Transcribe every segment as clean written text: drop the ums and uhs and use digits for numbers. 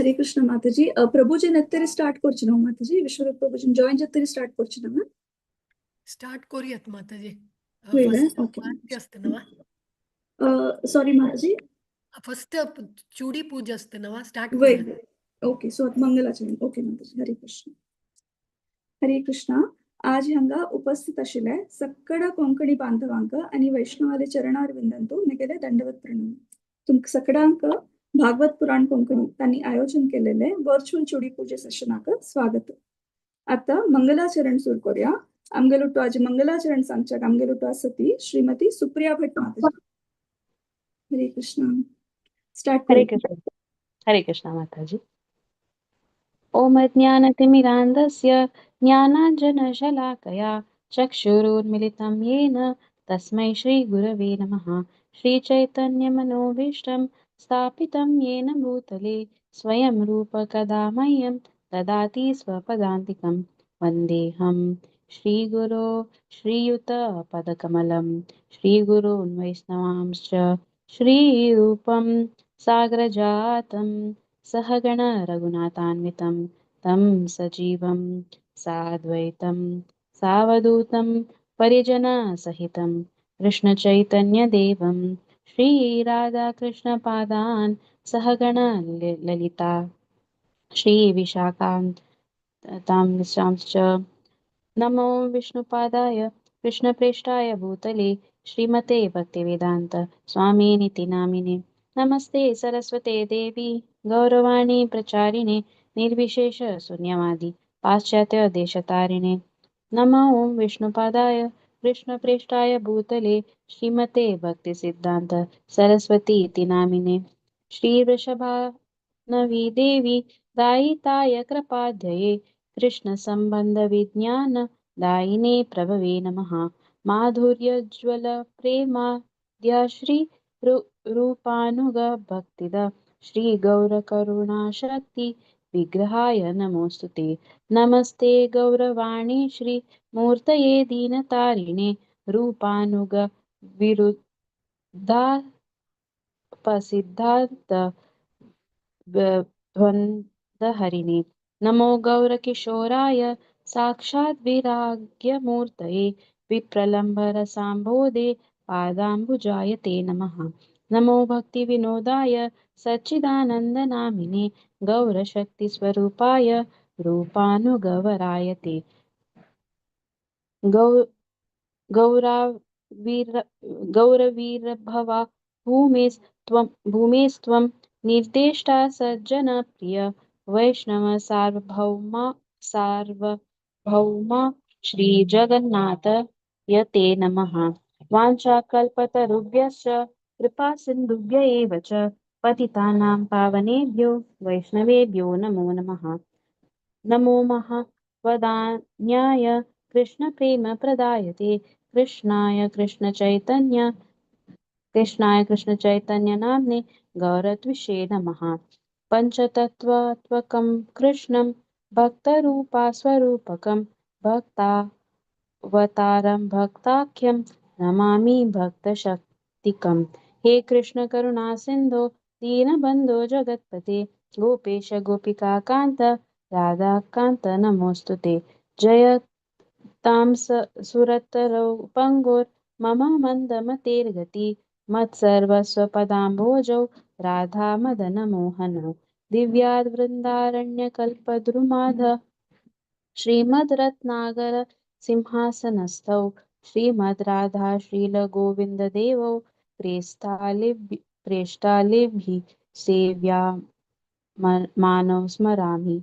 हरे कृष्ण माताजी प्रभुजी नेत्तरी स्टार्ट करछि ना माताजी विश्वरूप प्रभुजी जॉइन जत्तरी स्टार्ट करछि ना स्टार्ट करूयात माताजी. वेळ फर्स्ट ओके आरती असते ना. सॉरी माताजी फर्स्ट चूडी पूजा असते ना, स्टार्ट वेळ करूयात. ओके सो मंगलाचरण ओके माताजी हरे कृष्ण. हरे कृष्ण. आज हांगा उपस्थित आशिल्ले सक्कड कोंकणी बांधवांक आणि वैष्णवाले चरणार विंदंतू निगेले दंडवत प्रणव. तुमक सगळ्यांक भागवत पुराण कोंकणी त्यांनी आयोजन केलेले व्हर्च्युअल चुडी पूजे सेशनाक स्वागत. आता मंगलाचरण सुरू करूया. आमगेलुट्टू आज मंगलाचरण सांगच्याक आमगेलुट्टू सती श्रीमती सुप्रिया भट माताजी. हरे कृष्ण. स्टार्ट हरे करूया. कृष्ण. हरे कृष्ण माताजी. ओम ज्ञानतिमिरान्धस्य ज्ञानाञ्जनशलाकया चक्षुरुन्मिलितं येन तस्मै श्रीगुरवे नमः. श्रीचैतन्यमनोभीष्टं स्थापितं येन भूतले स्वयं रूपकदा मह्यं ददाति स्वपदान्तिकं. वन्देऽहं श्रीगुरो श्रीयुतपदकमलं श्रीगुरून् वैष्णवांश्च श्रीरूपं साग्रजातं सहगण रघुनाथान्वितं तं सजीवं साद्वैतं सावधूतं परिजनसहितं कृष्णचैतन्यदेवं श्रीराधाकृष्णपादान् सहगण ललिता श्रीविशाखान्तांश्च नमो विष्णुपादाय कृष्णप्रेष्ठाय भूतले श्रीमते भक्तिवेदान्त स्वामिनिति नामिने. नमस्ते सरस्वते देवी गौरवाणी प्रचारिणे निर्विशेष शून्यवादी पाश्चात्य देशतारिणे. नमो ओं विष्णुपादाय कृष्णप्रेष्ठाय भूतले श्रीमते भक्तिसिद्धान्त सरस्वती इति नामिने. श्रीवृषभानवी देवी दायिताय कृपाध्यये कृष्णसम्बन्धविज्ञान दायिने प्रभवे नमः. माधुर्यज्वल प्रेमाद्यश्री रूपानुग भक्तिद श्री गौरकरुणाशक्ति विग्रहाय नमोस्तुते. नमस्ते गौरवाणी श्री मूर्तये दीनतारिणे रूपानुग विरुद्धापसिद्धान्त द्वन्द्वहरिणे. नमो गौरकिशोराय साक्षात् विराग्यमूर्तये विप्रलम्बरसाम्भोधे पादाम्बुजाय ते नमः. नमो भक्तिविनोदाय सच्चिदानन्दनामिने गौरशक्तिस्वरूपाय रूपानुगवराय ते. गौरवीरभवा भूमेस्त्वं निर्देष्टा सज्जनप्रिय वैष्णव सार्वभौमा श्रीजगन्नाथ यते नमः. वाञ्छाकल्पतरुभ्यश्च कृपासिन्धुभ्य एव च पतितानां पावनेभ्यो वैष्णवेभ्यो नमो नमः. नमो महावदान्याय कृष्णप्रेमप्रदायते कृष्णाय कृष्णचैतन्यनाम्ने गौरत्विषे नमः. पञ्चतत्त्वात्मकं कृष्णं भक्तरूपास्वरूपकं भक्तावतारं भक्ताख्यं नमामि भक्तशक्तिकम्. हे कृष्ण करुणा सिन्धो दीनबन्धो जगत्पते गोपेश गोपिकान्त राधाकान्त नमोऽस्तुते. जयतां सुरतरौपङ्गोर्मम मन्दमतेर्गति मत्सर्वस्वपदाम्भोजौ राधा मदनमोहन. दिव्याद्वृन्दारण्यकल्पद्रुमाध श्रीमद् रत्नागर सिंहासनस्थौ श्रीमद् राधा श्रीलगोविन्ददेवौ प्रेष्ठालिभिः सेव्या मानव स्मरामि.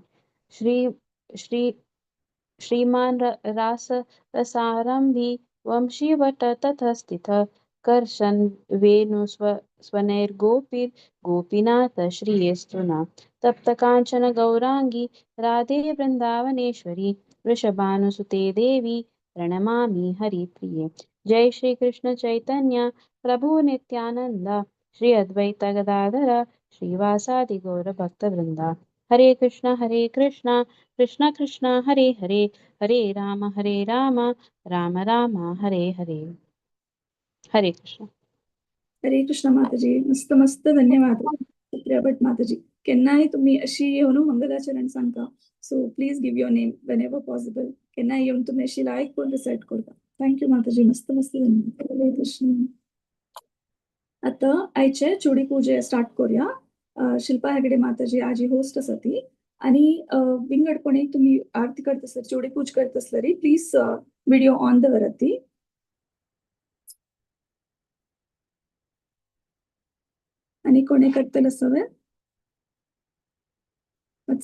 श्रीमान् रासरसारम्भी वंशीवट ततस्थितः कर्षन् वेणुस्वनैर्गोपीनाथ श्रियेस्तु नः. तप्तकाञ्चन गौराङ्गी राधे वृन्दावनेश्वरी वृषभानुसुते देवी प्रणमामि हरिप्रिये. जय श्री कृष्ण चैतन्य प्रभु नित्यानन्द श्री अद्वैत गदाधर श्रीवासादि गौरभक्तवृन्दा. हरे कृष्ण कृष्ण कृष्ण हरे हरे हरे राम राम राम हरे हरे. हरे कृष्ण. हरे कृष्ण माताजी. मस्त मस्त धन्यवाद. सुप्रिया भट माताजी केन्नाय तुम्ही अशी येवन मंगलाचरण सांगता. So please give your name when ever possible. केन्नाय येवन तुम्ही अशी लायक करून रिसेट करता. थँक्यू माताजी. मस्त मस्त धन्यवाद. हरे कृष्ण. आता आयचे चुडी पूजे स्टार्ट करूया. शिल्पा हेगडे माताजी आज होस्ट आसा ती आणि विंगडपणी तुम्ही आरती करत असल्यार चुडी पूज करत असल्यार प्लीज व्हिडिओ ऑन दवरात ती. आणि कोणी करतले सवे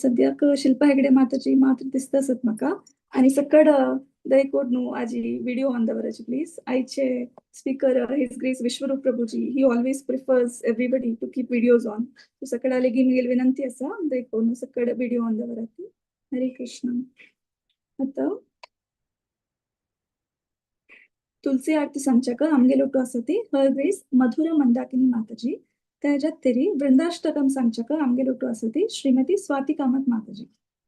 सद्याक शिल्पा हेगडे माताजी मात्र दिसता आसत म्हाका आणि सकड दयकोट न्हू आजी व्हिडिओ ऑन दवराची प्लीज. आयचे speaker his grace Vishwarup Prabhuji ही always prefers everybody to keep videos on. सकड लेगीन मुगेल विनंती आसा दयकोट सकड व्हिडिओ ऑन दवरात. हरे कृष्ण. आता तुलसी आरती सांगच्याक आमगे लोटू आसा ती हर ग्रेस मधुर मंदाकिनी माताजी. त्याच्यात तरी वृंदाष्टकम सांगच्याक आमगे लोटू आसा ती श्रीमती स्वाती कामत माताजी.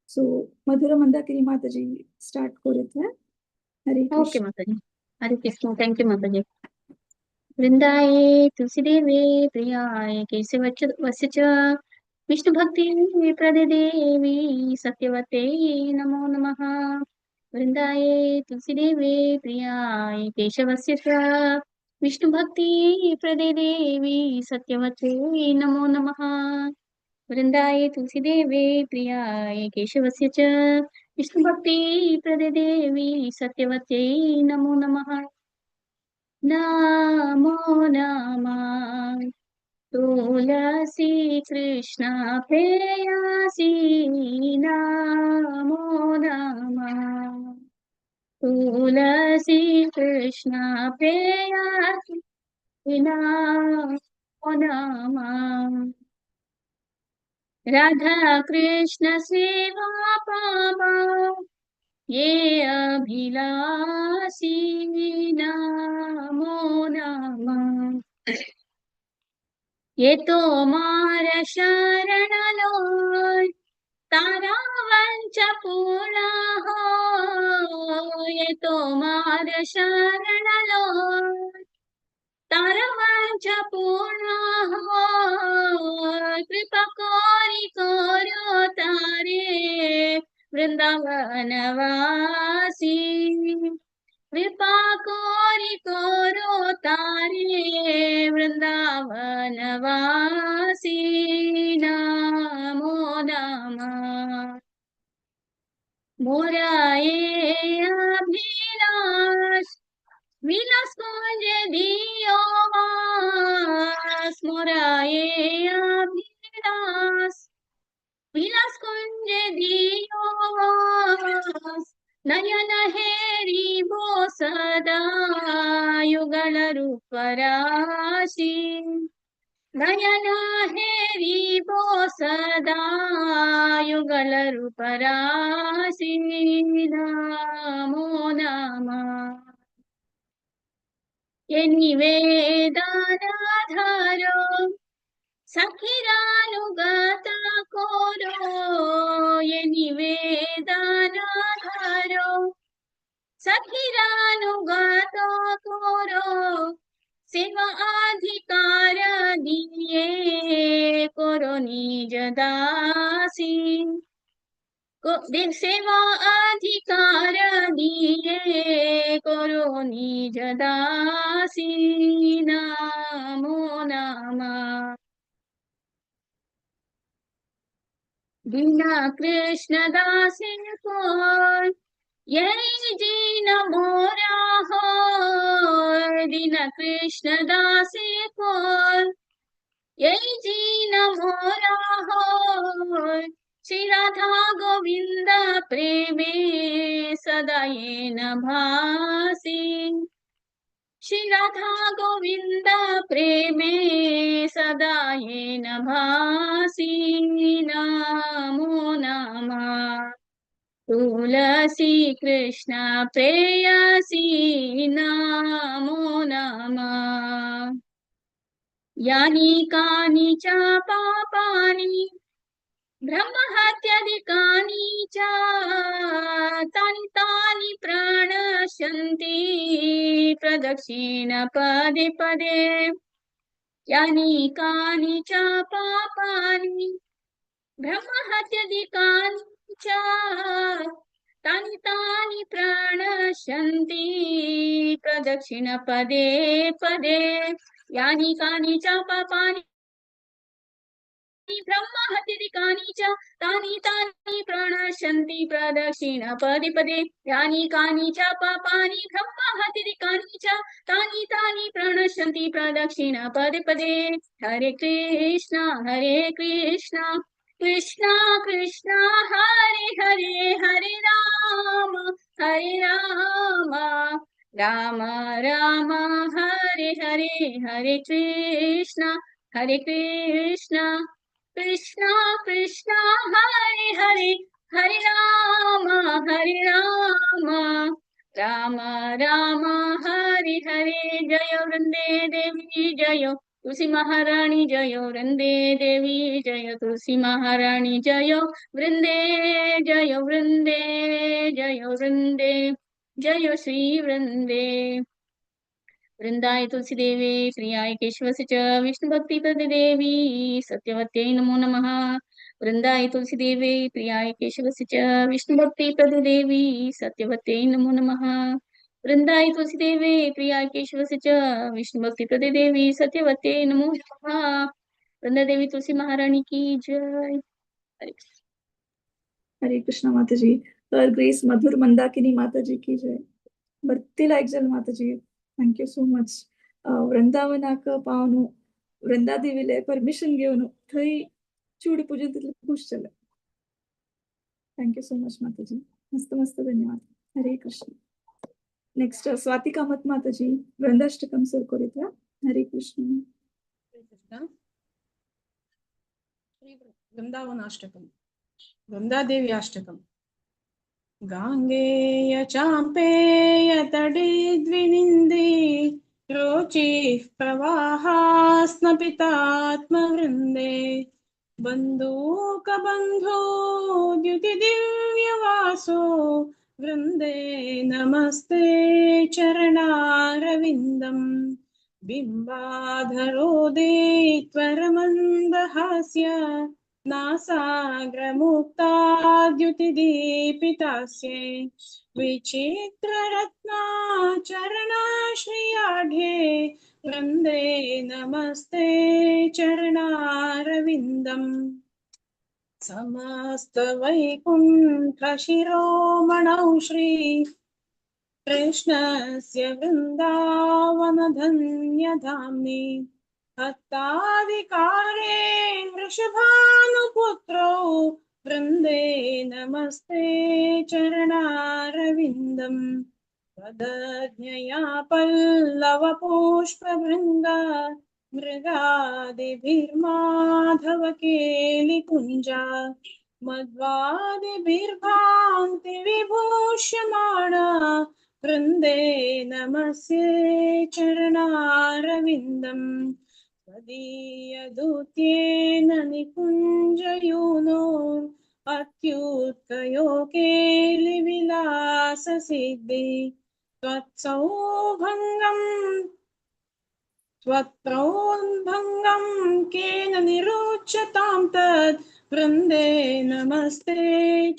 सो मधुर मंदाकिनी माताजी स्टार्ट करूत. हरे ओके कृष्ण. माताजी. हरे कृष्ण. थँक्यू माताजी. वृंदाये तुलसीदेवे प्रियाय केशवस्य च विष्णुभक्ति प्रदे देवी सत्यवते नमो नमः. वृंदाये तुलसीदेवे प्रियाय केशवस्य च विष्णुभक्ति प्रदे देवी सत्यवते नमो नमः. वृंदाये तुलसीदेवे प्रियाय केशवस्य च विष्णुभक्ति प्रदे देवी सत्यवते नमो नमः. नमो नमः. तुलसी कृष्ण प्रेयसी नमो नमः. तुलसी कृष्ण प्रेयसी नमो नमः. राधा कृष्ण सेवा पावा ये अभिलाषी नमो नमः. ये तो मार शरण लो तारा वंच पूर्ण हो. ये तो मार शरण लो तारा वंच पूर्ण हो. कृपा कोरी कोरो तारे वृंदावन वासी. कृपा कोरी कोरो तारे वृंदावन वासी नमो नमः. मोरा ये अभिलाष विलास कुंज दियो वास. मोरा ये अभिलाष विलास कुंज दियो वास. नयन हेरी बो सदा युगल रूप राशि. नयन हेरी बो सदा युगल रूप राशि नमो नमः. ये निवेदन धरो सखीरानुगत कोरो. ये निवेदन धरो सखीरानुगत कोरो. सेवा अधिकार दिए कोरो निज दासी. सेवा अधिकार दिए कोरो निज दासी नमो नमः. दीना कृष्ण दासी को यही जीन मोरा हो. दीन कृष्ण दासी को यही जीन मोरा हो. श्री राधा गोविंद प्रेमे सदा ये न भासी. श्री राधा गोविंद प्रेमे सदा ये न भासी नमो नमः. तुलसी कृष्ण प्रेयसी नमो नमः. यानि कानि च पापानि ब्रह्महत्यादिकानि च तानि तानि प्रणश्यन्ति प्रदक्षिण पदे पदे. यानि कानि च पापानि ब्रह्महत्यादिकानि च तानि तानि प्रणश्यन्ति प्रदक्षिणपदे पदे यानि कानि च पापानि ब्रह्महत्यादिकानि च तानि तानि प्रणश्यन्ति प्रदक्षिणपदे पदे यानि कानि च पापानि ब्रह्महत्यादिकानि च तानि तानि प्रणश्यन्ति प्रदक्षिणपदे पदे हरे कृष्ण कृष्ण कृष्ण हरे हरे हरे राम राम राम हरे हरे हरे कृष्ण कृष्ण कृष्ण हरे हरे हरे राम राम राम हरे हरे जय वृंदे देवी जय तुलसी महारानी जय वृंदे देवी जय तुलसी महारानी जय वृंदे जय वृंदे जय वृंदे जय श्री वृंदे वृंदाय तुलसी देवी प्रियाय केशवस्य च विष्णु भक्ति देवी सत्यवत्यै नमो नमः वृंदाय तुलसी देवी प्रियाय केशवस्य च विष्णु भक्ति देवी सत्यवत्यै नमो नमः वृंदाय तुलसी देवी प्रियाय केशवस्य च विष्णु भक्ति देवी सत्यवत्यै नमो नमः वृंदा देवी तुलसी महारानी की जय हरे कृष्ण। हरे कृष्ण माताजी। ग्रेस मधुर मंदाकिनी माताजी की जय। ಬರ್ತಿಲ್ಲ ಎಕ್ಸಲ್ Mataji, thank you so much. ವೃಂದಾವನಾಕ ಪಾವನು ವೃಂದಾದೇವಿಲೆ ಪರ್ಮಿಷನ್ घेवनु थंय चूडी पूजन तितले खुश जाले. थँक यू सो मच माताजी, मस्त मस्त धन्यवाद. हरे कृष्ण. नेक्स्ट स्वाती कामत माताजी वृंदाष्टकम सुरू करूया. हरे कृष्ण. श्री वृंदावनाष्टकम वृंदादेवी अष्टकम गांगेय चाम्पेय तटे द्विनिन्दे रोचिः प्रवाहास्नपितात्मवृन्दे बन्धूकबन्धो द्युतिदिव्यवासो वृन्दे नमस्ते चरणारविन्दम् बिम्बाधरोदे त्वरमन्दहास्य नासाग्रमुक्ताद्युतिदीपितास्ये विचित्ररत्नाचरणाश्रियाढ्ये वृन्दे नमस्ते चरणारविन्दम् समस्तवैकुण्ठशिरोमणौ श्री कृष्णस्य वृन्दावनधन्यधाम्नि हस्ताधिकारे वृषभानुपुत्रौ वृन्दे नमस्ते चरणारविन्दम् तदज्ञया पल्लवपुष्पभृङ्ग मृगादिभिर्माधवकेलिकुञ्जा मध्वादिभिर्भान्ति विभूष्यमाणा वृन्दे नमस्ते चरणारविन्दम् त्वदीयदूत्येन निकुञ्जयूनो अत्युत्कयो केलिविलाससिद्धि त्वत्प्रौद्भङ्गं केन निरुच्यतां तत् वृन्दे नमस्ते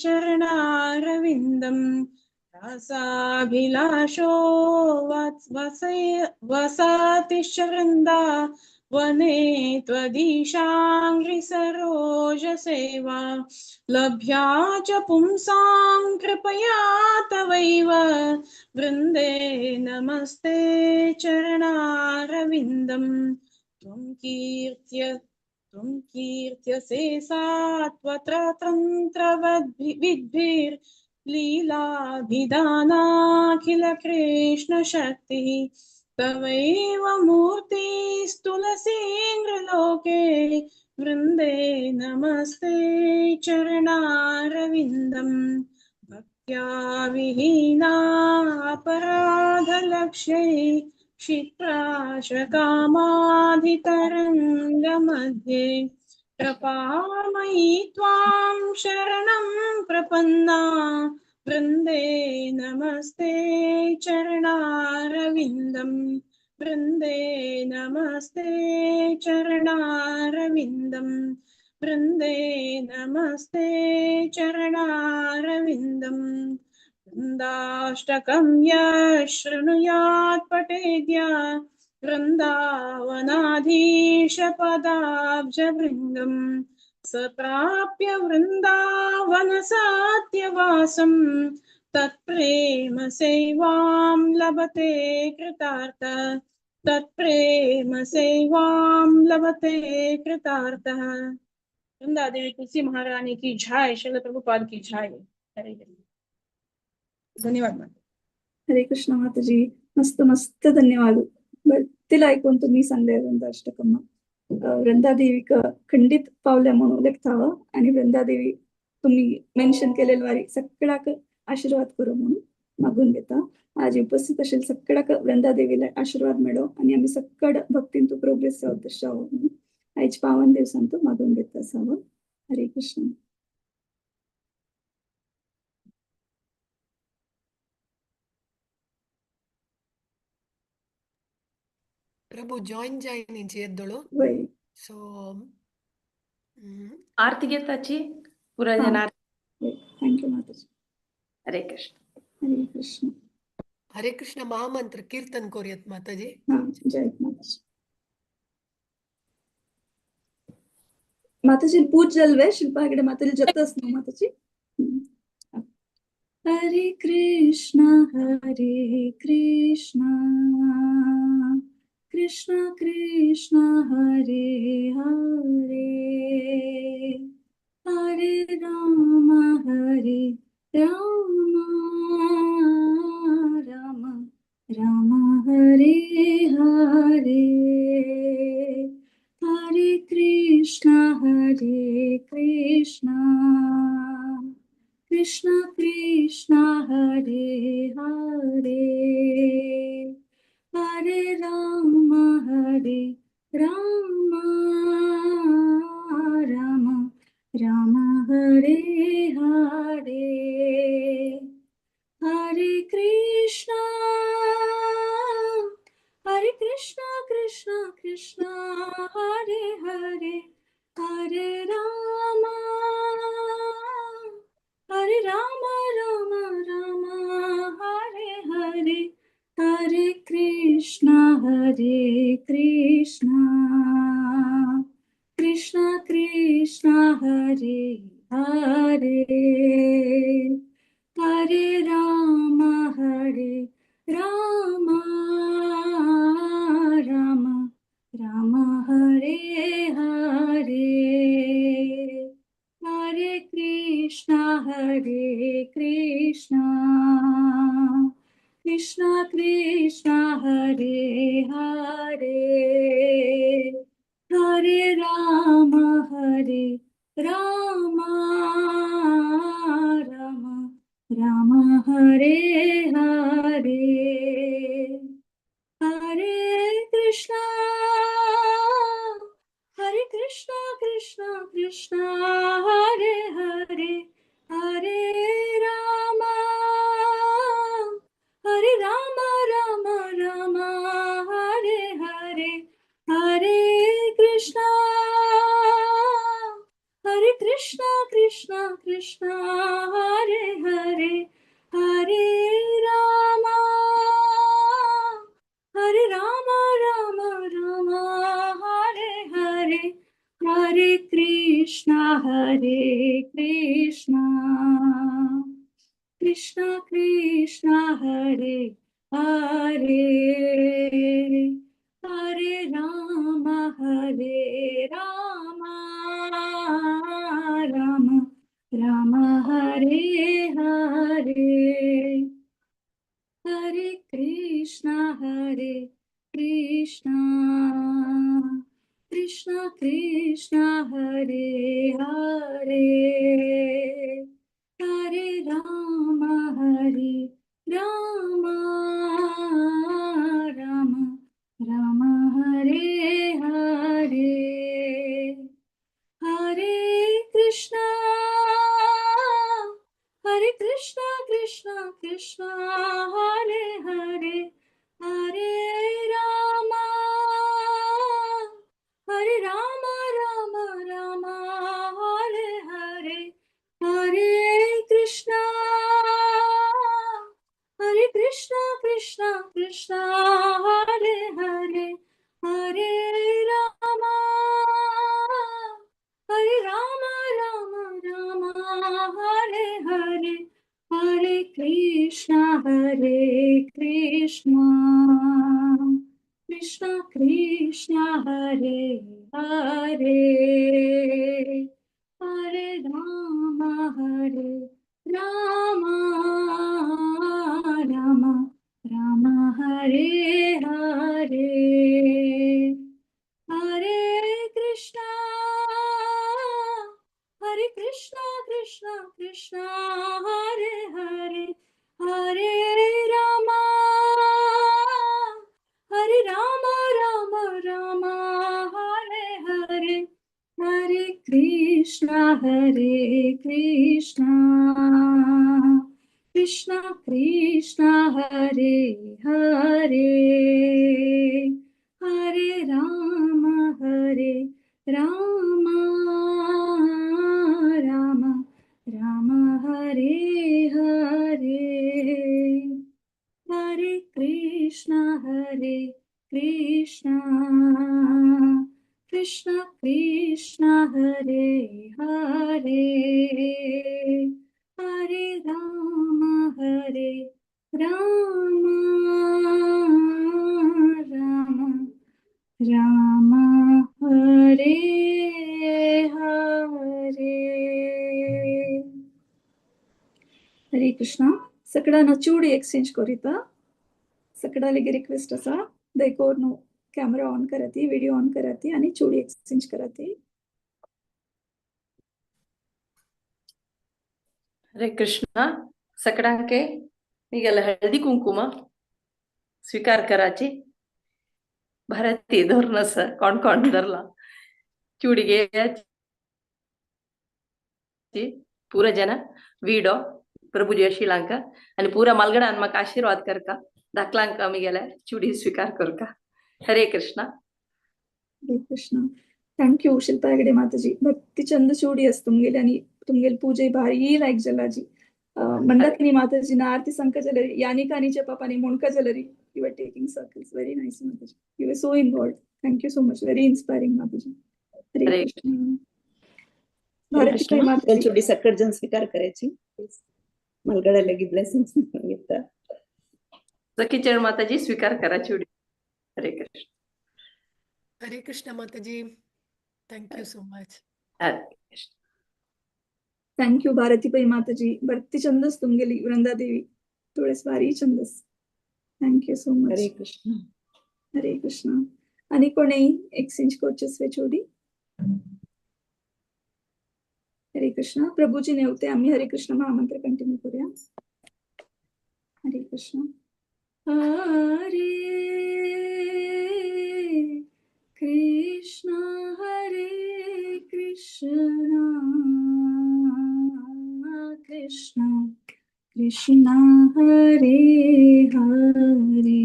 चरणारविन्दम् रसाभिलाषो वसतिश्च वृन्दा वने त्वदीशाङ्घ्रिसरोजसेवा लभ्या च पुंसां कृपया तवैव वृन्दे नमस्ते चरणारविन्दम् त्वं कीर्त्यसे सात्वत्र तन्त्रवद्भिर्लीलाभिधानाखिल कृष्णशक्तिः तवैव मूर्तिस्तुलसीन्द्रलोके वृन्दे नमस्ते चरणारविन्दम् भक्त्या विहीना अपराधलक्ष्यै क्षिप्राशकामाधितरङ्गमध्ये कृपामयी त्वां शरणं प्रपन्ना वृन्दे नमस्ते चरणारविन्दम् वृन्दे नमस्ते चरणारविन्दम् वृन्दे नमस्ते चरणारविन्दम् वृन्दाष्टकं यः शृणुयात् पठेद्य वृन्दावनाधीशपदाब्जभृङ्गम् स प्राप्य वृन्दावनसात्यवासम् तत्प्रेम सेवां लभते कृतार्थ तत्प्रेम सेवां लभते कृतार्थः। वृंदा देवी तुलसी महारानी की जय, श्रील प्रभुपाद की जय। हरे हरे। धन्यवाद माता। हरे कृष्ण माताजी, मस्त मस्त धन्यवाद. भरतील ऐकून तुम्ही सांगले वृंदाष्टकम वृंदादेवी खंडित पावल्या म्हणून उल्लेख थावा आणि वृंदादेवी तुम्ही मेन्शन केलेल्या वारी सगळ्याक आशीर्वाद करू म्हणून मागून घेता. आज उपस्थित असेल सगळ्याक वृंदादेवीला आशीर्वाद मिळो आणि आम्ही सगळ भक्तींतू प्रोग्रेस जावं तशें जावं म्हणून आयज पावन दिवसांतू मागून घेता असावं. हरे कृष्ण. ಪ್ರಭು ಜಾಯಿನ್ ನಿಂಚೆ ಎದ್ದಳು. वय ಸೊ आरती घेताची पुरंजन हा. आरती. थँक्यू माताजी. हरे कृष्ण. हरे कृष्ण. ಹರೇ ಕೃಷ್ಣ ಮಹಾಮಂತ್ರ ಕೀರ್ತನ್ ಕೋರಿಯತ್ ಮಾತಾಜಿ. हा जय माताजी. माताजी पूज जलवे शिल्पा हेगडे माताजी जतस ना माताजी. हरे कृष्ण कृष्ण कृष्ण हरे हरे हरे राम राम राम हरे हरे हरे कृष्ण कृष्ण कृष्ण हरे हरे हरे राम राम राम हरे हरे हरे कृष्ण कृष्ण कृष्ण हरे हरे हरे राम राम राम हरे हरे हरे कृष्ण कृष्ण कृष्ण हरे हरे हरे राम राम राम हरे हरे हरे कृष्ण कृष्ण कृष्ण हरे हरे हरे राम राम राम हरे हरे हरे कृष्ण कृष्ण कृष्ण हरे हरे हरे राम राम राम हरे हरे हरे कृष्ण कृष्ण कृष्ण हरे हरे हरे राम राम राम हरे हरे हरे कृष्ण कृष्ण कृष्ण हरे हरे हरे राम राम हरे हरे हरे कृष्ण कृष्ण कृष्ण हरे हरे हरे राम राम राम हरे हरे हरे कृष्ण कृष्ण कृष्ण हरे हरे हरे राम हरे हरे हरे कृष्णा कृष्णा कृष्णा हरे हरे हरे राम राम राम हरे हरे हरे कृष्णा कृष्णा कृष्णा हरे हरे हरे राम राम राम हरे हरे हरे कृष्णा कृष्णा कृष्णा हरे हरे हरे राम राम राम हरे हरे हरे कृष्णा कृष्णा कृष्णा हरे हरे हरे राम राम राम हरे हरे हरे कृष्णा सकड़ा नचूड़ी एक्सचेंज करिता सकडालिगे रिक्वेस्ट असा देखोरनु कॅमेरा ऑन करती व्हिडिओ ऑन करती आणि चूड़ी एक्सचेंज करती हरे कृष्णा सकडांके निगेला हळदी कुंकुम स्वीकार कराची भारती धोरणस कोण धरला चूडिगे पूरा जन वीडो प्रभुजी शीलांक आणि पूरा मलगड म्हाका आशीर्वाद करका धाकलांक आमी गेल्या चूडी स्वीकार करका हरे कृष्णा थैंक यू शिल्पा हेगडे माताजी भक्ति चंद चूड़ी अस तुमगेले आणि तुमगेले पूजे भारी लायक जलाजी मंदाकिनी माताजी ना आरती संक जलरी यानिका नीचे पापानी मुणका जलरी you are taking circles very nice Mataji you are so involved thank you so much very inspiring Mataji Hare Krishna Bharti Tai माताजी चूड़ी सकड़ जन स्वीकार करे छी मलगड़ा लगी ब्लेसिंग्स गीता सखी चरण माताजी स्वीकार करा चूड़ी हरे Krishna Hare Krishna Mataji thank you so much Hare Krishna thank you Bharti Tai Mataji भक्ति चंदस तुमगेली वृंदा देवी थोडेस भारी चंदस thank you so much Hare Krishna आणि कोणी एक्सचेंज कोचेस वे चूड़ी हरे कृष्ण प्रभुजी नेवते आम्ही हरे कृष्ण महामंत्र कंटिन्यू करूया हरे Krishna Hare Krishna Krishna Krishna Hare Hare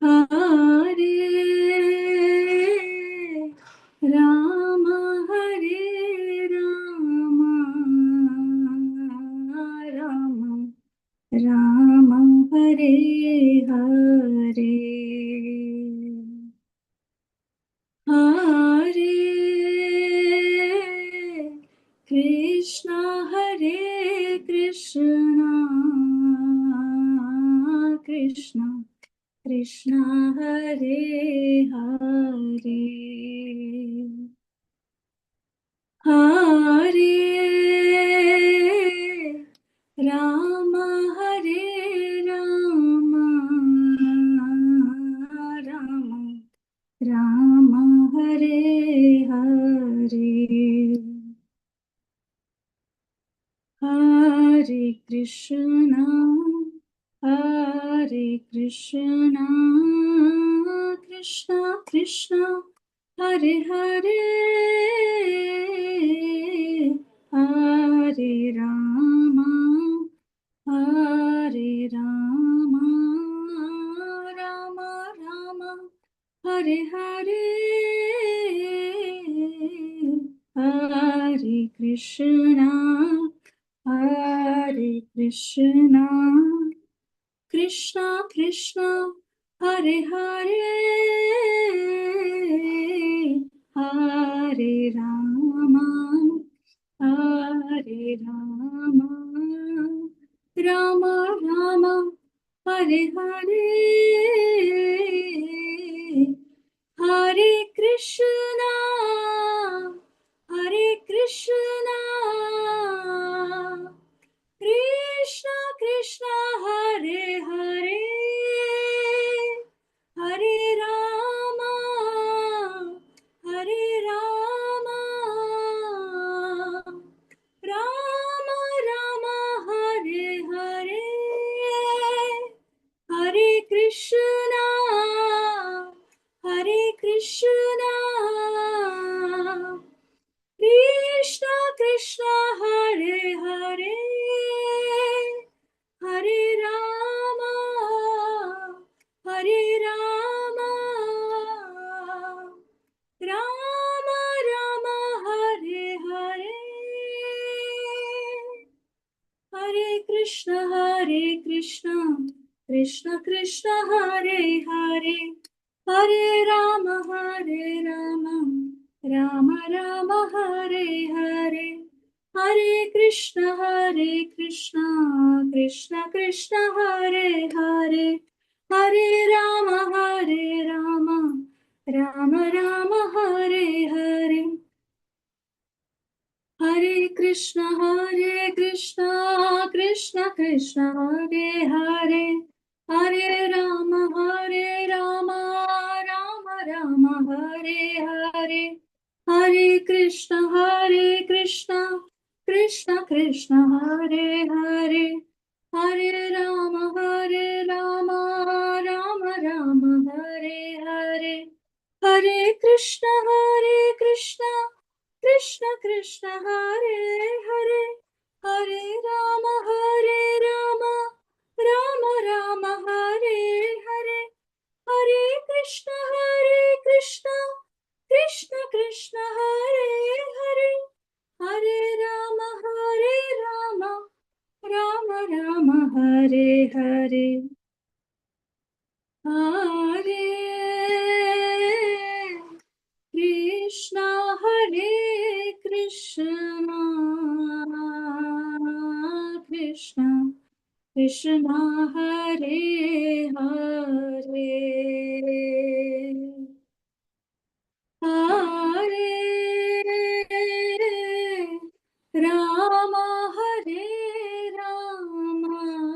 Hare Ram Ram Hare Hare Hare Krishna Krishna Krishna Hare Hare Hare Ram Ram Hare Hare Hare Krishna Krishna Krishna Hare Hare Hare Ram Ram Ram Hare Hare Hare Krishna Krishna Krishna Hare Hare Hare Ram Hare Rama, Rama Rama, Hare Hare, Hare Krishna, Hare Krishna, Krishna Krishna, Hare Hare, Hare Rama, Hare Rama, Rama Rama, Hare Hare, Hare Krishna, Hare Krishna, Krishna Krishna, Hare Hare, Hare Rama, Hare Rama, Rama Rama, Hare Hare, Hare Krishna, Krishna Krishna, Hare Hare, Hare Rama, Rama Rama, Hare Hare, Hare Krishna, Krishna Krishna, Hare Hare, Hare Rama, Rama Rama, Hare Hare, Hare Krishna, Krishna Krishna, Hare Hare, Hare Rama, Rama Rama, Hare Hare, Hare Krishna, Krishna Krishna, Hare Hare, Hare Rama, Rama Rama, Hare Hare, Hare Krishna, Krishna Krishna, Hare Hare, Hare Rama, Rama Rama, Hare Hare, Hare Krishna, Krishna Krishna, Hare Hare, Hare Rama, Rama Rama, Hare Hare, Hare Krishna, Krishna Krishna Krishna, Hare Hare, Hare Rama, Rama Rama Rama, Hare Hare, Hare Krishna, Krishna Krishna Krishna, Hare Hare, Hare Rama, Rama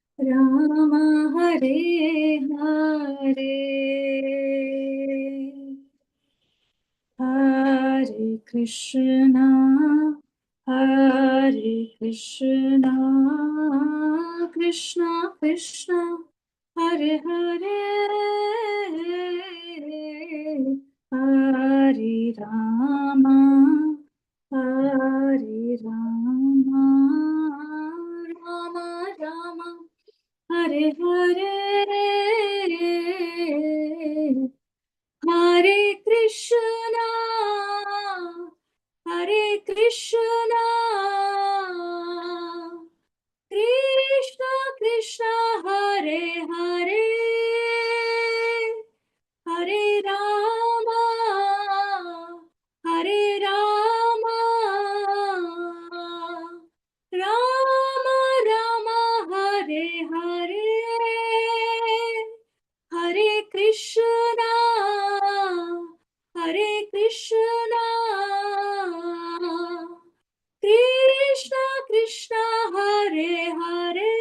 Rama Rama, Hare Hare, Hare Krishna, Krishna Krishna, Hare Hare, Hare Rama, Rama Rama, Hare Hare, Hare Krishna, Krishna Krishna, Hare Hare, Hare Rama, Rama Rama, Hare Hare, Hare Krishna, Krishna Krishna, Hare Hare,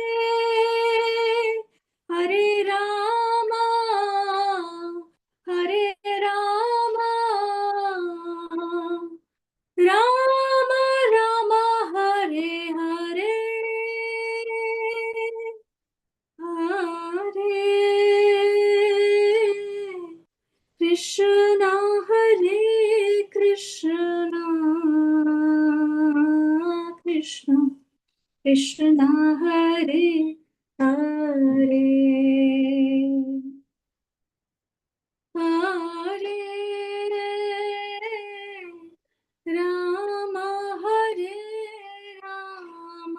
Krishna Hare Hare Hare Ram हरे राम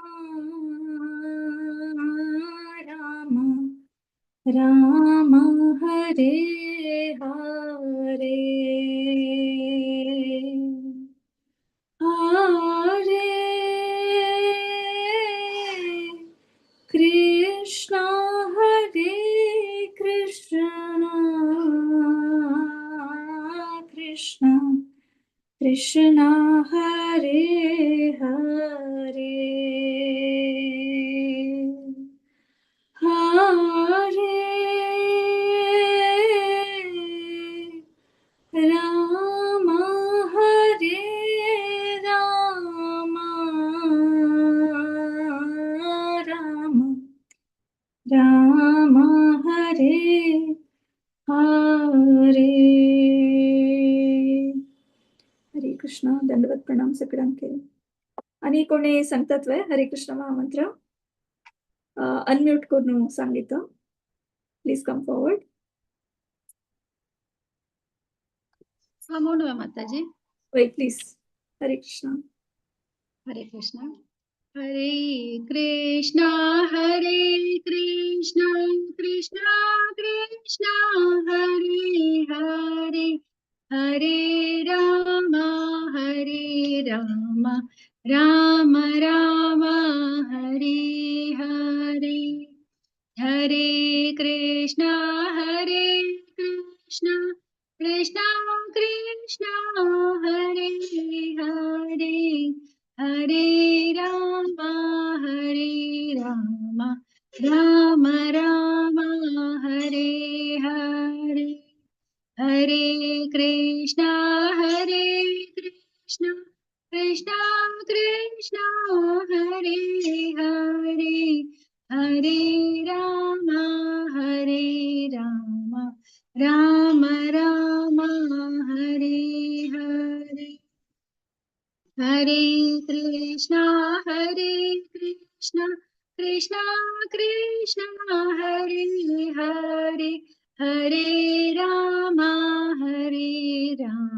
राम राम हरे हरे हरे कृष्णा हरे कृष्णा कृष्णा कृष्णा हरे हरे हरे राम हरे राम राम राम हरे हरे हरे कृष्णा. दंडवत प्रणाम सगळ्यांके. आणि कोणी सांगतात वय हरे कृष्ण महामंत्र unmute करून सांगितलं. Please come forward. हाँ म्हणूया माताजी. वय please. Hare Krishna. Hare Krishna. Hare Krishna Hare Krishna Krishna Krishna Hare Hare Hare Ram Ram Ram Hare Hare Hare Krishna Krishna Krishna Hare Hare Hare Ram Ram Ram Hare Hare Hare Krishna Krishna Krishna Hare Hare Hare Ram Ram Ram Hare Hare Hare Krishna Krishna Krishna Hare Hare Hare Ram Ram Ram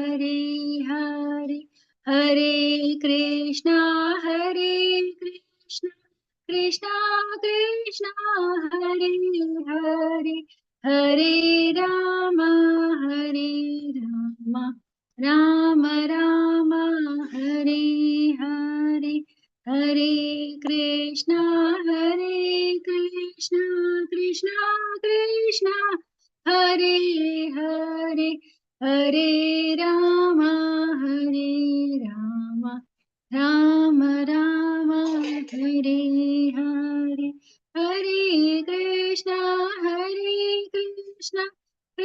Hare Hare Hare Krishna Krishna Krishna Hare Hare Hare Ram Ram Ram Hare Hare Hare Krishna Krishna Krishna Hare Hare Hare Ram Ram Ram Hare Hare Hare Krishna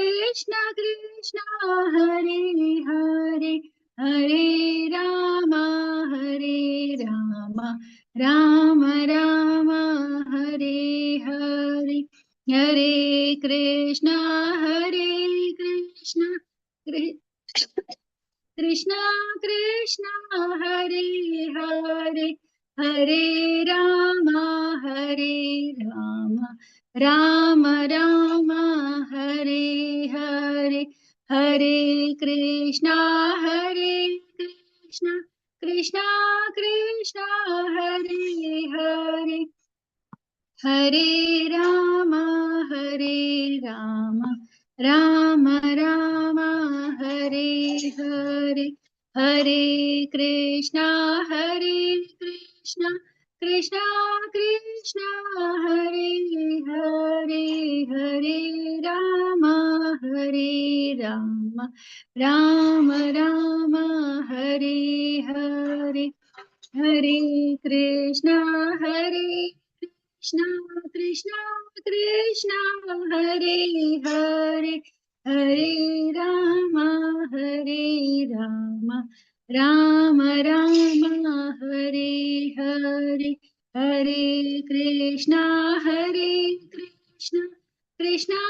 Krishna Krishna Hare Hare Hare Ram Ram Ram Hare Hare Hare Krishna Krishna Krishna Hare Hare Hare Ram Ram Ram Hare Hare Hare Krishna Krishna Hare Hare Hare Ram Ram Ram Hare Hare Hare Krishna Krishna Hare Hare Hare Ram Ram Ram Hare Hare Hare Krishna Krishna Hare Hare Hare Ram Ram Ram Hare Hare Hare Krishna Krishna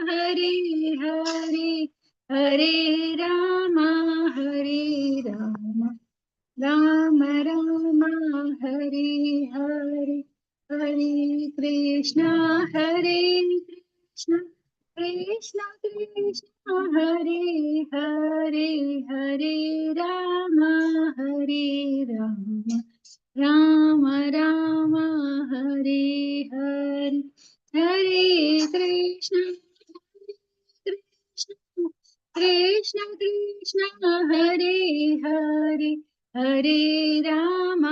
Hare Hare Hare Ram Ram Ram Hare Hare Hare Krishna Krishna Krishna Hare Hare Hare Ram Ram Ram Hare Hare Hare Krishna Krishna Krishna Hare Hare Hare Ram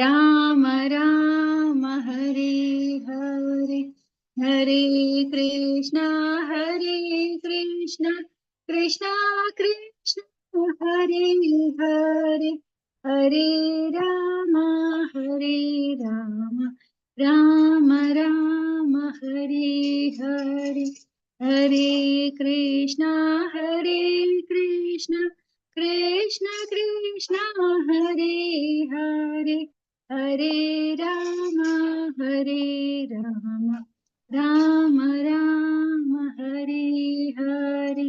Ram Ram Hare Hare Hare Krishna Krishna Krishna Hare Hare Hare Ram Ram Ram Hare Hare Hare Krishna Krishna Krishna Hare Hare Hare Ram Ram Ram Hare Hare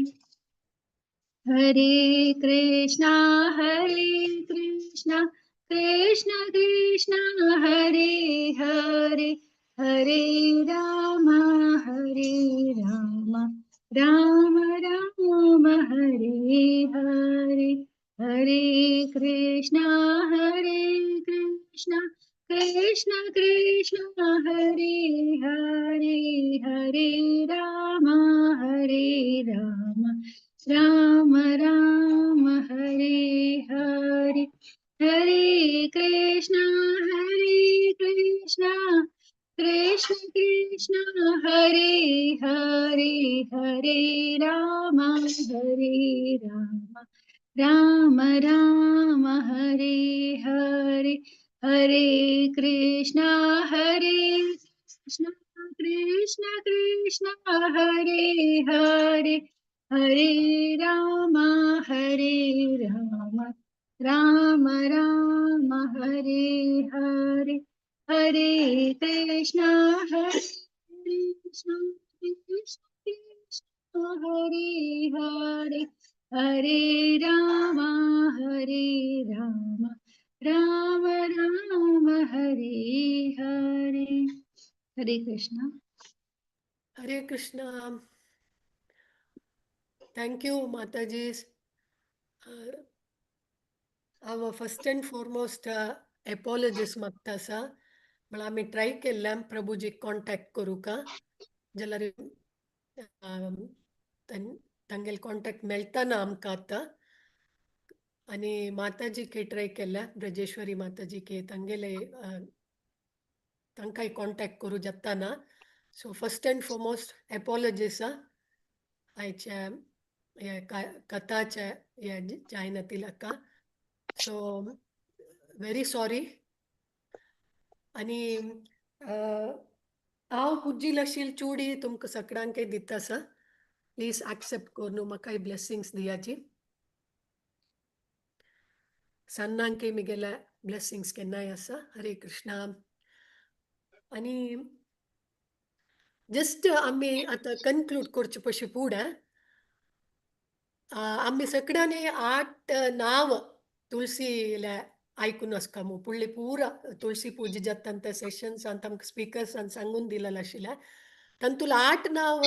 Hare Krishna Krishna Krishna Hare Hare Hare Ram Ram Ram Hare Hare Hare Krishna Krishna Krishna Hare Hare Hare Ram Ram Ram Hare Hare Hare Krishna Krishna Krishna Hare Hare Hare Ram Ram Ram Hare Hare Hare Krishna Krishna Hare Hare Hare Ram Ram Ram Hare Hare Hare Krishna Krishna Hare Hare Hare Ram Ram Ram Hare Hare Hare Krishna Hare Krishna. Thank you, Mataji. Our first and foremost apologies मागतासा मला आम्ही ट्राय केल्ल्यान प्रभूजी कॉन्टॅक्ट करू का जाल्यार तांगेल कॉन्टॅक्ट मेळटाना आमकां आतां आनी माताजी के ट्राय केल्या ब्रजेश्वरी माताजी के तांगेले तांकांय कॉन्टॅक्ट करू जाताना सो फर्स्ट एंड फॉरमोस्ट एपॉलॉजीज आयच्या हे कथाच्या हे जायनातिलाका सो व्हेरी सॉरी आनी हांव पुज्जील आशिल्ली चुडी तुमकां सगळ्यांकय दिता आसा प्लीज एक्सेप्ट कर न्हू म्हाकाय ब्लेसिंग्स दियाची सन्नांकय म्हगेल्या ब्लेसिंग्स केन्नाय आसा हरे कृष्णा आनी जस्ट आमी आतां कन्क्लूड करचे पयशे फुडें आमी सगळ्यांनी 8 नांव तुळसीले आयकून वचकामू फुडली पुरा तुळसी पूजा जाता त्या सेशन्सांत आमकां स्पिकर्सान सांगून दिलेलें आशिल्लें तातूंत 8 नांव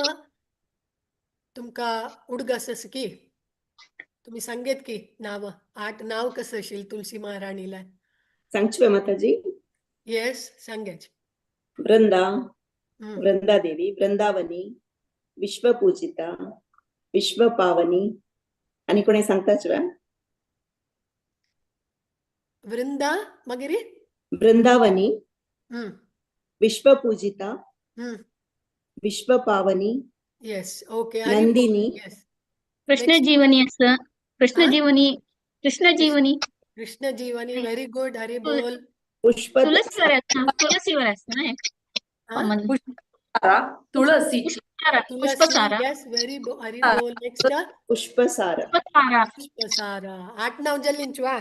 तुमकां उडगास आसा की तुमी सांगेत की नांव 8 नांव कसं आशिल्लें तुळसी महाराणीले सांगचे माताजी येस सांगेच वृंदा वृंदा देवी वृंदावनी विश्वपूजिता विश्वपावनी आणि कोणी सांगताच वा वृंदा मागीर वृंदावनी विश्वपूजिता विश्वपावनी yes okay Nandini yes Krishna जीवनी असं कृष्ण जीवनी कृष्ण जीवनी व्हेरी गुड हरी बोल पुष्प तुळसीवर असतं ना common. तुळसीची पुष्पसारा येस व्हेरी हरी बोल नेक्स्ट पुष्पसार पुष्पसारा 8 नाव जल्लींचवा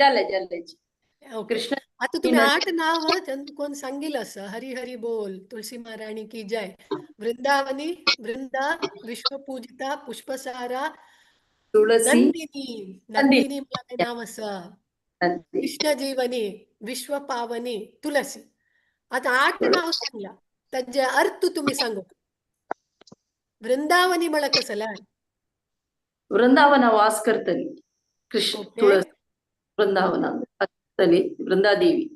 जल्लेची ओके कृष्ण आता तुम्ही 8 नाव कोण सांगील असं हरी हरी बोल तुळसी महाराणी की जय वृंदावनी वृंदा विश्वपूजिता पुष्पसारा तुळसी नंदिनी मला नाव असं नंदी कृष्ण जीवनी विश्व पावनी तुलसी आता 8 नाव सांगला त्याचे अर्थ तुम्ही सांगू वृंदावनी मला कसला वृंदावन वास करतली कृष्ण ओके तुळसी वृंदावन असतली वृंदादेवी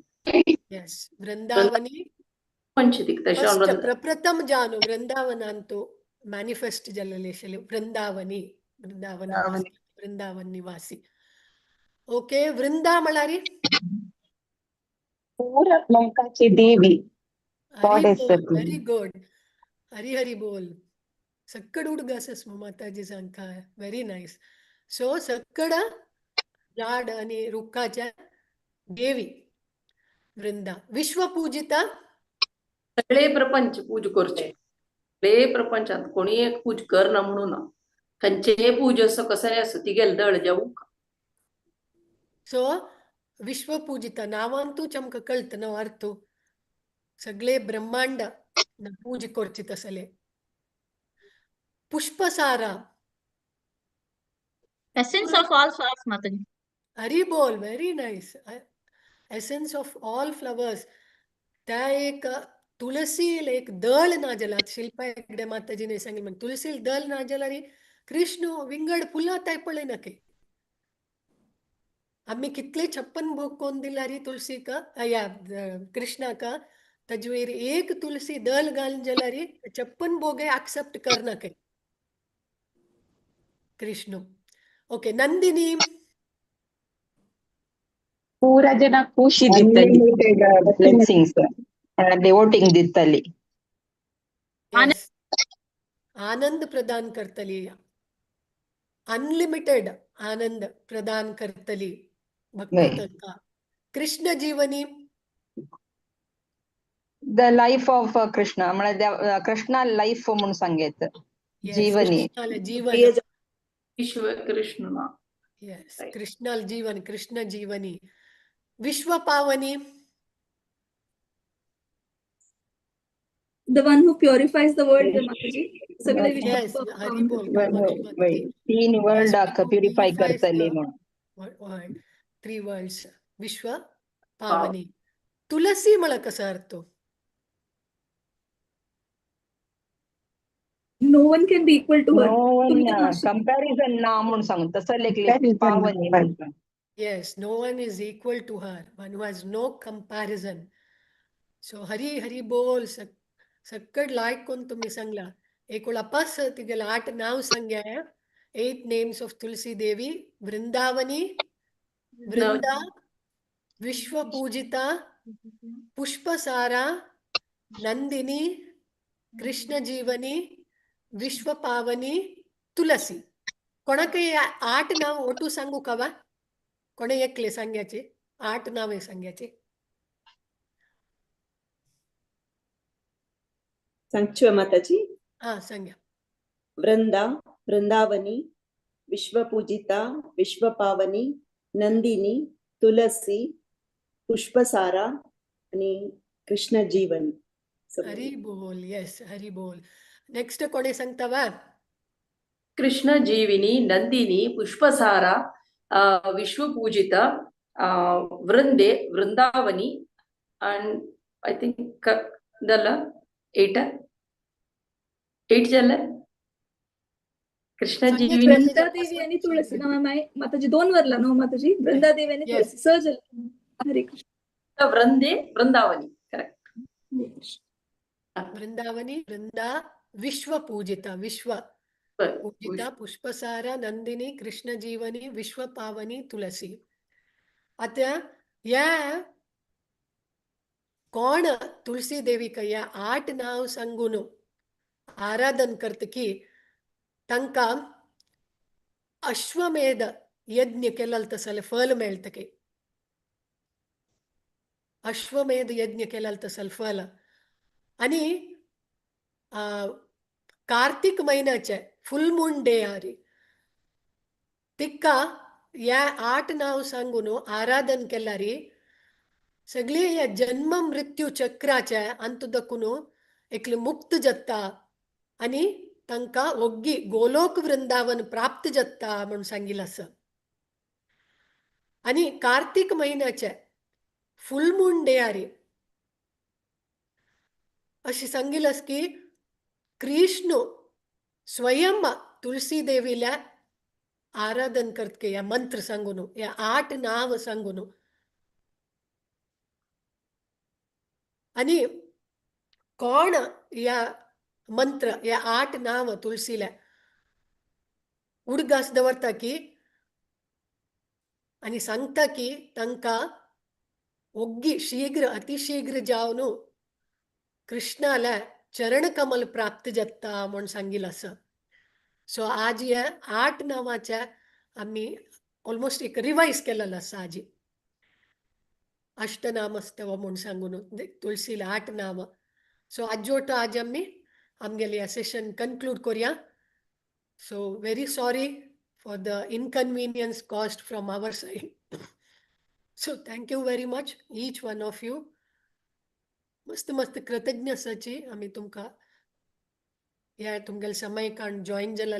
यस वृंदावनी पंचतीक तशा फर्स्ट प्रप्रथम जानो वृंदावनांतो मॅनिफेस्ट जल्लेशले वृंदावनी वृंदावन निवासी ओके वृंदा मलारी पूरा लोकाची देवी goddess ती. व्हेरी गुड हरी हरी बोल सक्कड हुಡುಗಸಸ್ माताजी सांगता व्हेरी नाईस सो सक्कड झाड आणि रुखाच्या देवी वृंदा विश्वपूजिता सगळे प्रपंच पूज करचे सगळे प्रपंचात कोणी एक पूज कर ना म्हणून खंचे पूज असं कसं असं ती गेल दळ जाऊ सो विश्वपूजिता नावांतू चमक कळत ना अर्थ सगळे ब्रह्मांड न पूज करची तसले पुष्पसारा essence of all flowers mataji हरी बोल very nice essence of all flowers त्या एक तुलसी एक दळ नाजलात शिल्पा एकडे माताजीने सांगितलं म्हणजे तुलसी दळ नाजलारी कृष्ण विंगड फुला तायपळे नके आम्ही कितले 56 भोग कोण दिलारी तुलसी का या कृष्णा का तजवीर एक तुलसी दल गाल जलारी 56 भोगे एक्सेप्ट करना के कृष्ण ओके नंदिनी ಪೂರಾ ಜನ ಖುಷಿ ದಿತ್ತಲ್ಲಿ ಬ್ಲೆಸ್ಸಿಂಗ್ಸ್ ಡಿವೋಟಿಂಗ್ ದಿತ್ತಲ್ಲಿ Yes. आनंद प्रदान करतली अनलिमिटेड आनंद प्रदान करतली भक्तांका कृष्ण जीवनी द लाईफ ऑफ कृष्ण म्हणजे कृष्णा लाईफ म्हणून सांगेत Yes, जीवनी कृष्णाला जीवन विश्व कृष्ण Yes, कृष्णाल जीवन कृष्ण जीवनी विश्व पावनी The one who purifies the world, Mataji. सगळे Yes, विश्व हरी बोल व- कामाक्षी व- माताजी. तीन world Yes, who purify purifies करतले the म्हणून world. 3 worlds विश्व पावनी तुलसी मला कसा अर्थ No one can be equal to her. No one तुल्य भाषा. कंपॅरिझन ना म्हणून सांगून तसं लेखले पावनी म्हणून. Yes, no one is equal to her. One who has no comparison. So Hari Hari bol sakkad like kon tumhi sangla. Ekola pas tigala 8 नाव संज्ञा 8 names of Tulsi Devi. Vrindavani, Vrinda, Vishwa Pujita, Pushpasara, Nandini, Krishna Jeevani, Vishwa Pavani, Tulasi. कोणाकडे 8 नाव ओटू सांगू कवा कोणे एकले सांगायचे 8 नावे सांगायचे सांगचुवा माताजी हा सांगा वृंदा वृंदावनी विश्वपूजिता विश्वपावनी नंदिनी तुलसी पुष्पसारा आणि कृष्ण जीवन हरी बोल येस हरी बोल नेक्स्ट कोणे सांगतावा Krishna जीविनी Nandini पुष्पसार विश्वपूजित वृंदे Vrindavani and I think दल 8 झालं कृष्ण जीविनी वृंदादेवी आणि तुळसी ना माताजी 2 वरला नो माताजी वृंदादेवी आणि Yes. तुळसी सहज हरे कृष्ण वृंदे वृंदावनी करेक्ट वृंदावनी वृंदा विश्व पूजिता विश्व पूजिता पुष्पसारा नंदिनी कृष्ण जीवनी विश्व पावनी तुलसी आता या कोण तुलसी देवी का या 8 नाव सांगून आराधन करत की तंका अश्वमेध यज्ञ केला तसले फल मिळत की अश्वमेध यज्ञ केला तसल फल आणि कार्तिक महिन्याचे फुल मून डे आरी तिक्का या 8 नाव सांगून आराधन केल्यारी सगळे या जन्म मृत्यू चक्राच्या अंत दखून एकले मुक्त जाता आणि तांकां ओग्गी गोलोक वृंदावन प्राप्त जाता म्हणून सांगिल्लें आसा. आनी कार्तिक म्हयन्याचे फुल मून डेयारी अशें सांगिल्लें आसा की कृष्ण स्वयं तुलसी देवीला आराधन करतके या मंत्र सांगून या 8 नाव सांगून आणि कोण या मंत्र या 8 नाव तुलसीला उडगास दवरता की आणि सांगता की तांकां ओग्गी शीघ्र अतिशीघ्र जावन कृष्णाला चरण कमल प्राप्त जाता म्हणून सांगिल्लें आसा. सो आज ह्या 8 नावाच्या आमी ऑलमोस्ट एक रिवाइज केलेलो आसा. आज अष्टनामस्तव म्हणून सांगून तुलसीला 8 नाव. सो आजोटो आज आमी आमगेलें ह्या सेशन कन्क्लूड करुया. So very sorry for the inconvenience caused from our side. So thank you very much each one of you. मस्त मस्त कृतज्ञ आसाची आमी तुमकां ह्या तुमगेले समय काडून जॉईन जाला